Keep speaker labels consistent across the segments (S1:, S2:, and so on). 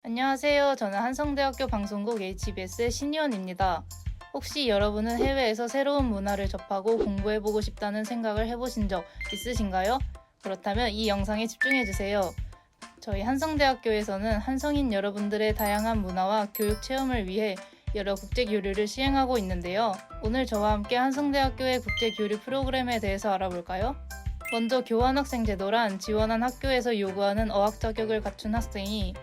S1: 안녕하세요. 저는 한성대학교 방송국 HBS의 신희원입니다. 혹시 여러분은 해외에서 새로운 문화를 접하고 공부해보고 싶다는 생각을 해보신 적 있으신가요? 그렇다면 이 영상에 집중해주세요. 저희 한성대학교에서는 한성인 여러분들의 다양한 문화와 교육 체험을 위해 여러 국제교류를 시행하고 있는데요. 오늘 저와 함께 한성대학교의 국제교류 프로그램에 대해서 알아볼까요? 먼저 교환학생 제도란 지원한 학교에서 요구하는 어학 자격을 갖춘 학생이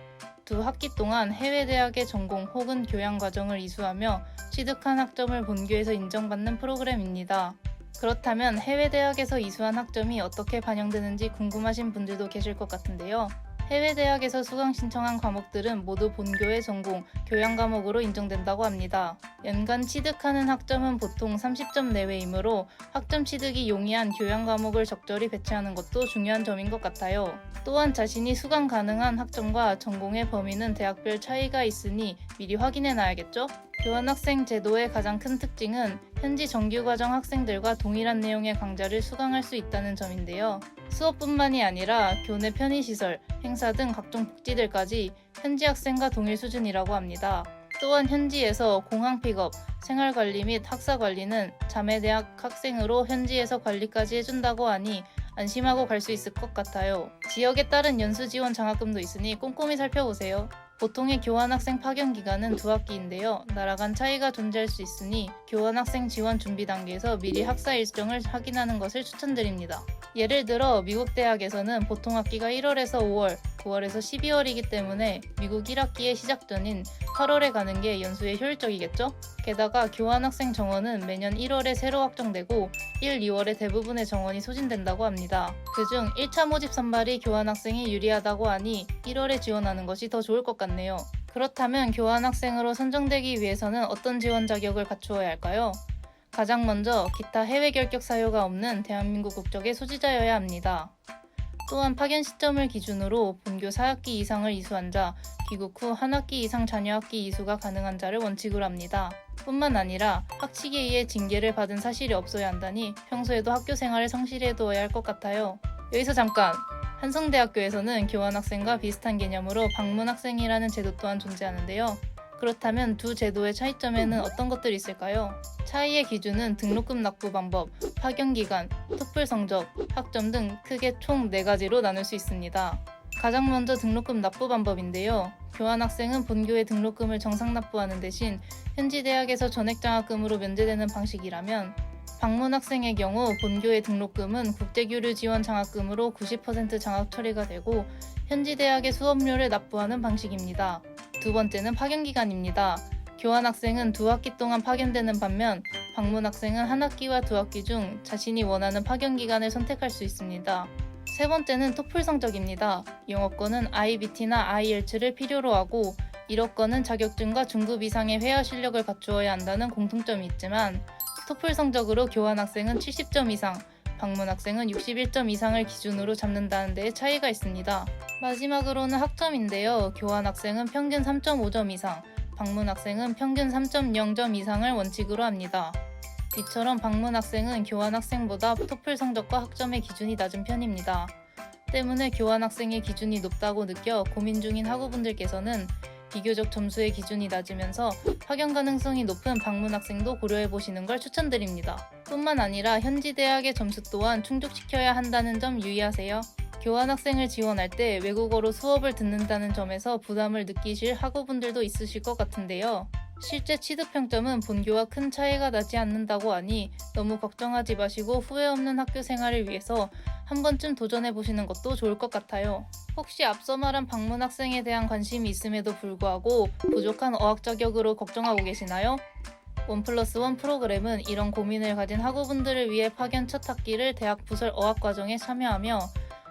S1: 두 학기 동안 해외 대학의 전공 혹은 교양 과정을 이수하며 취득한 학점을 본교에서 인정받는 프로그램입니다. 그렇다면 해외 대학에서 이수한 학점이 어떻게 반영되는지 궁금하신 분들도 계실 것 같은데요. 해외 대학에서 수강 신청한 과목들은 모두 본교의 전공, 교양 과목으로 인정된다고 합니다. 연간 취득하는 학점은 보통 30점 내외이므로 학점 취득이 용이한 교양 과목을 적절히 배치하는 것도 중요한 점인 것 같아요. 또한 자신이 수강 가능한 학점과 전공의 범위는 대학별 차이가 있으니 미리 확인해 놔야겠죠? 교환학생 제도의 가장 큰 특징은 현지 정규과정 학생들과 동일한 내용의 강좌를 수강할 수 있다는 점인데요. 수업뿐만이 아니라 교내 편의시설, 행사 등 각종 복지들까지 현지 학생과 동일 수준이라고 합니다. 또한 현지에서 공항 픽업, 생활관리 및 학사관리는 자매대학 학생으로 현지에서 관리까지 해준다고 하니 안심하고 갈 수 있을 것 같아요. 지역에 따른 연수 지원 장학금도 있으니 꼼꼼히 살펴보세요. 보통의 교환학생 파견 기간은 2학기인데요. 나라 간 차이가 존재할 수 있으니 교환학생 지원 준비 단계에서 미리 학사 일정을 확인하는 것을 추천드립니다. 예를 들어 미국 대학에서는 보통 학기가 1월에서 5월, 9월에서 12월이기 때문에 미국 1학기의 시작 전인 8월에 가는 게 연수에 효율적이겠죠? 게다가 교환학생 정원은 매년 1월에 새로 확정되고 1, 2월에 대부분의 정원이 소진된다고 합니다. 그중 1차 모집 선발이 교환학생이 유리하다고 하니 1월에 지원하는 것이 더 좋을 것 같네요. 그렇다면 교환학생으로 선정되기 위해서는 어떤 지원 자격을 갖추어야 할까요? 가장 먼저 기타 해외 결격 사유가 없는 대한민국 국적의 소지자여야 합니다. 또한 파견 시점을 기준으로 본교 4학기 이상을 이수한 자, 귀국 후 1학기 이상 잔여학기 이수가 가능한 자를 원칙으로 합니다. 뿐만 아니라 학칙에 의해 징계를 받은 사실이 없어야 한다니 평소에도 학교 생활을 성실히 해두어야 할 것 같아요. 여기서 잠깐! 한성대학교에서는 교환학생과 비슷한 개념으로 방문학생이라는 제도 또한 존재하는데요. 그렇다면 두 제도의 차이점에는 어떤 것들이 있을까요? 차이의 기준은 등록금 납부 방법, 파견 기간, 토플 성적, 학점 등 크게 총 4가지로 나눌 수 있습니다. 가장 먼저 등록금 납부 방법인데요. 교환학생은 본교에 등록금을 정상 납부하는 대신 현지 대학에서 전액장학금으로 면제되는 방식이라면 방문학생의 경우 본교의 등록금은 국제교류 지원 장학금으로 90% 장학 처리가 되고 현지 대학의 수업료를 납부하는 방식입니다. 두 번째는 파견기간입니다. 교환학생은 2학기 동안 파견되는 반면 방문학생은 1학기와 2학기 중 자신이 원하는 파견기간을 선택할 수 있습니다. 세 번째는 토플 성적입니다. 영어권은 IBT나 IELTS를 필요로 하고 일어권은 자격증과 중급 이상의 회화 실력을 갖추어야 한다는 공통점이 있지만 토플 성적으로 교환학생은 70점 이상, 방문학생은 61점 이상을 기준으로 잡는다는 데에 차이가 있습니다. 마지막으로는 학점인데요. 교환학생은 평균 3.5점 이상, 방문학생은 평균 3.0점 이상을 원칙으로 합니다. 이처럼 방문학생은 교환학생보다 토플 성적과 학점의 기준이 낮은 편입니다. 때문에 교환학생의 기준이 높다고 느껴 고민 중인 학우분들께서는 비교적 점수의 기준이 낮으면서 파견 가능성이 높은 방문학생도 고려해보시는 걸 추천드립니다. 뿐만 아니라 현지 대학의 점수 또한 충족시켜야 한다는 점 유의하세요. 교환학생을 지원할 때 외국어로 수업을 듣는다는 점에서 부담을 느끼실 학우분들도 있으실 것 같은데요. 실제 취득평점은 본교와 큰 차이가 나지 않는다고 하니 너무 걱정하지 마시고 후회 없는 학교 생활을 위해서 한 번쯤 도전해보시는 것도 좋을 것 같아요. 혹시 앞서 말한 방문학생에 대한 관심이 있음에도 불구하고 부족한 어학 자격으로 걱정하고 계시나요? 1+1 프로그램은 이런 고민을 가진 학우분들을 위해 파견 첫 학기를 대학 부설 어학과정에 참여하며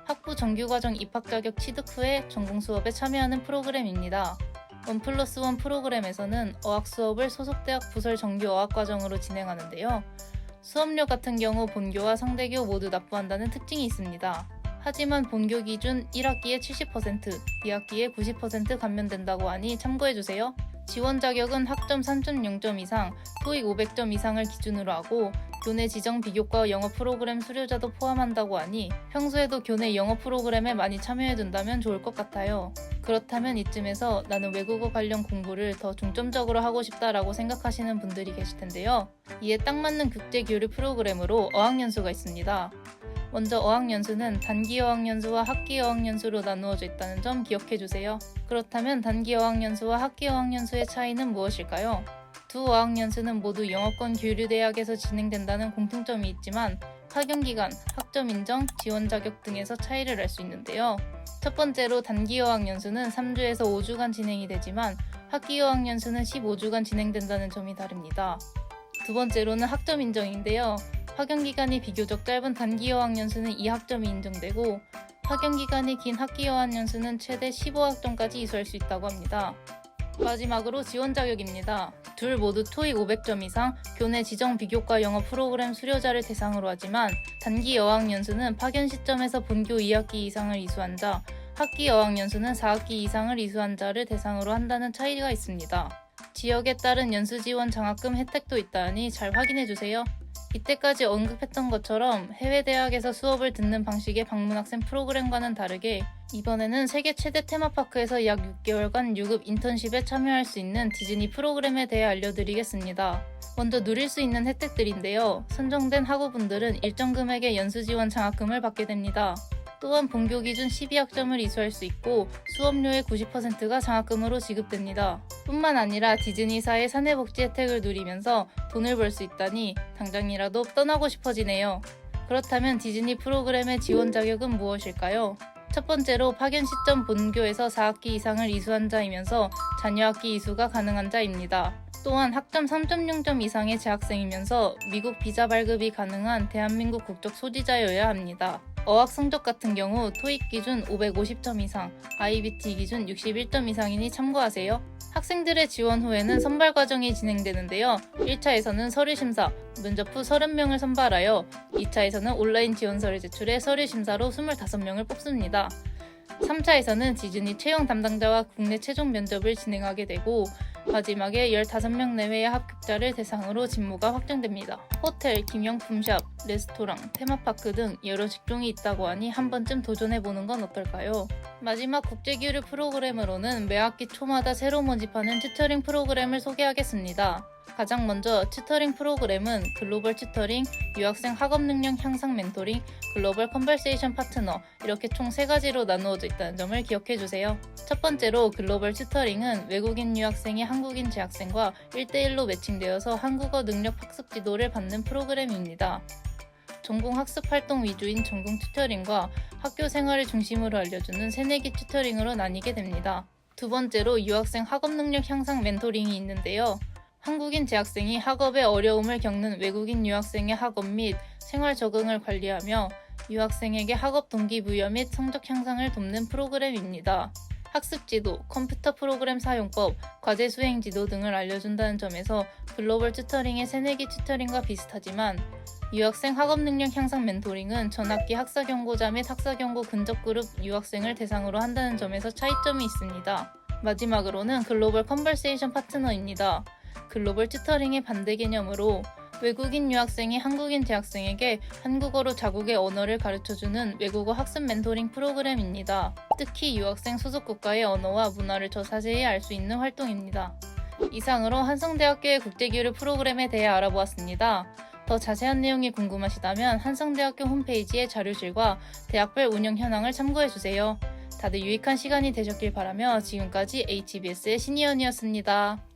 S1: 학부 정규과정 입학 자격 취득 후에 전공 수업에 참여하는 프로그램입니다. 1+1 프로그램에서는 어학 수업을 소속대학 부설 정규 어학과정으로 진행하는데요. 수업료 같은 경우 본교와 상대교 모두 납부한다는 특징이 있습니다. 하지만 본교 기준 1학기에 70%, 2학기에 90% 감면된다고 하니 참고해주세요. 지원 자격은 학점 3.0점 이상, 토익 500점 이상을 기준으로 하고 교내 지정 비교과 영어 프로그램 수료자도 포함한다고 하니 평소에도 교내 영어 프로그램에 많이 참여해둔다면 좋을 것 같아요. 그렇다면 이쯤에서 나는 외국어 관련 공부를 더 중점적으로 하고 싶다라고 생각하시는 분들이 계실 텐데요. 이에 딱 맞는 국제 교류 프로그램으로 어학연수가 있습니다. 먼저 어학연수는 단기 어학연수와 학기 어학연수로 나누어져 있다는 점 기억해주세요. 그렇다면 단기 어학연수와 학기 어학연수의 차이는 무엇일까요? 두 어학연수는 모두 영어권 교류대학에서 진행된다는 공통점이 있지만 파견기간, 학점 인정, 지원 자격 등에서 차이를 알 수 있는데요. 첫 번째로 단기 어학연수는 3주에서 5주간 진행이 되지만 학기 어학연수는 15주간 진행된다는 점이 다릅니다. 두 번째로는 학점 인정인데요. 파견기간이 비교적 짧은 단기 어학연수는 2학점이 인정되고 파견기간이 긴 학기 어학연수는 최대 15학점까지 이수할 수 있다고 합니다. 마지막으로 지원 자격입니다. 둘 모두 토익 500점 이상, 교내 지정 비교과 영어 프로그램 수료자를 대상으로 하지만 단기 어학연수는 파견 시점에서 본교 2학기 이상을 이수한 자, 학기 어학연수는 4학기 이상을 이수한 자를 대상으로 한다는 차이가 있습니다. 지역에 따른 연수 지원 장학금 혜택도 있다니 잘 확인해주세요. 이때까지 언급했던 것처럼 해외 대학에서 수업을 듣는 방식의 방문학생 프로그램과는 다르게 이번에는 세계 최대 테마파크에서 약 6개월간 유급 인턴십에 참여할 수 있는 디즈니 프로그램에 대해 알려드리겠습니다. 먼저 누릴 수 있는 혜택들인데요. 선정된 학우분들은 일정 금액의 연수 지원 장학금을 받게 됩니다. 또한 본교 기준 12학점을 이수할 수 있고 수업료의 90%가 장학금으로 지급됩니다. 뿐만 아니라 디즈니사의 사내복지 혜택을 누리면서 돈을 벌 수 있다니 당장이라도 떠나고 싶어지네요. 그렇다면 디즈니 프로그램의 지원 자격은 무엇일까요? 첫 번째로 파견 시점 본교에서 4학기 이상을 이수한 자이면서 자녀 학기 이수가 가능한 자입니다. 또한 학점 3.0점 이상의 재학생이면서 미국 비자 발급이 가능한 대한민국 국적 소지자여야 합니다. 어학 성적 같은 경우 토익 기준 550점 이상, IBT 기준 61점 이상이니 참고하세요. 학생들의 지원 후에는 선발 과정이 진행되는데요. 1차에서는 서류 심사, 면접 후 30명을 선발하여 2차에서는 온라인 지원서를 제출해 서류 심사로 25명을 뽑습니다. 3차에서는 디즈니 채용 담당자와 국내 최종 면접을 진행하게 되고 마지막에 15명 내외의 합격자를 대상으로 직무가 확정됩니다. 호텔, 기념품샵, 레스토랑, 테마파크 등 여러 직종이 있다고 하니 한 번쯤 도전해보는 건 어떨까요? 마지막 국제교류 프로그램으로는 매 학기 초마다 새로 모집하는 튜터링 프로그램을 소개하겠습니다. 가장 먼저 튜터링 프로그램은 글로벌 튜터링, 유학생 학업 능력 향상 멘토링, 글로벌 컨버세이션 파트너 이렇게 총 3가지로 나누어져 있다는 점을 기억해주세요. 첫 번째로 글로벌 튜터링은 외국인 유학생이 한국인 재학생과 1대1로 매칭되어서 한국어 능력 학습 지도를 받는 프로그램입니다. 전공 학습 활동 위주인 전공 튜터링과 학교 생활을 중심으로 알려주는 새내기 튜터링으로 나뉘게 됩니다. 두 번째로 유학생 학업 능력 향상 멘토링이 있는데요. 한국인 재학생이 학업에 어려움을 겪는 외국인 유학생의 학업 및 생활 적응을 관리하며 유학생에게 학업 동기부여 및 성적 향상을 돕는 프로그램입니다. 학습 지도, 컴퓨터 프로그램 사용법, 과제 수행 지도 등을 알려준다는 점에서 글로벌 튜터링의 새내기 튜터링과 비슷하지만 유학생 학업 능력 향상 멘토링은 전학기 학사경고자 및 학사경고 근접 그룹 유학생을 대상으로 한다는 점에서 차이점이 있습니다. 마지막으로는 글로벌 컨버세이션 파트너입니다. 글로벌 튜터링의 반대 개념으로 외국인 유학생이 한국인 재학생에게 한국어로 자국의 언어를 가르쳐주는 외국어 학습 멘토링 프로그램입니다. 특히 유학생 소속 국가의 언어와 문화를 더 자세히 알 수 있는 활동입니다. 이상으로 한성대학교의 국제교류 프로그램에 대해 알아보았습니다. 더 자세한 내용이 궁금하시다면 한성대학교 홈페이지의 자료실과 대학별 운영 현황을 참고해주세요. 다들 유익한 시간이 되셨길 바라며 지금까지 HBS의 신희연이었습니다.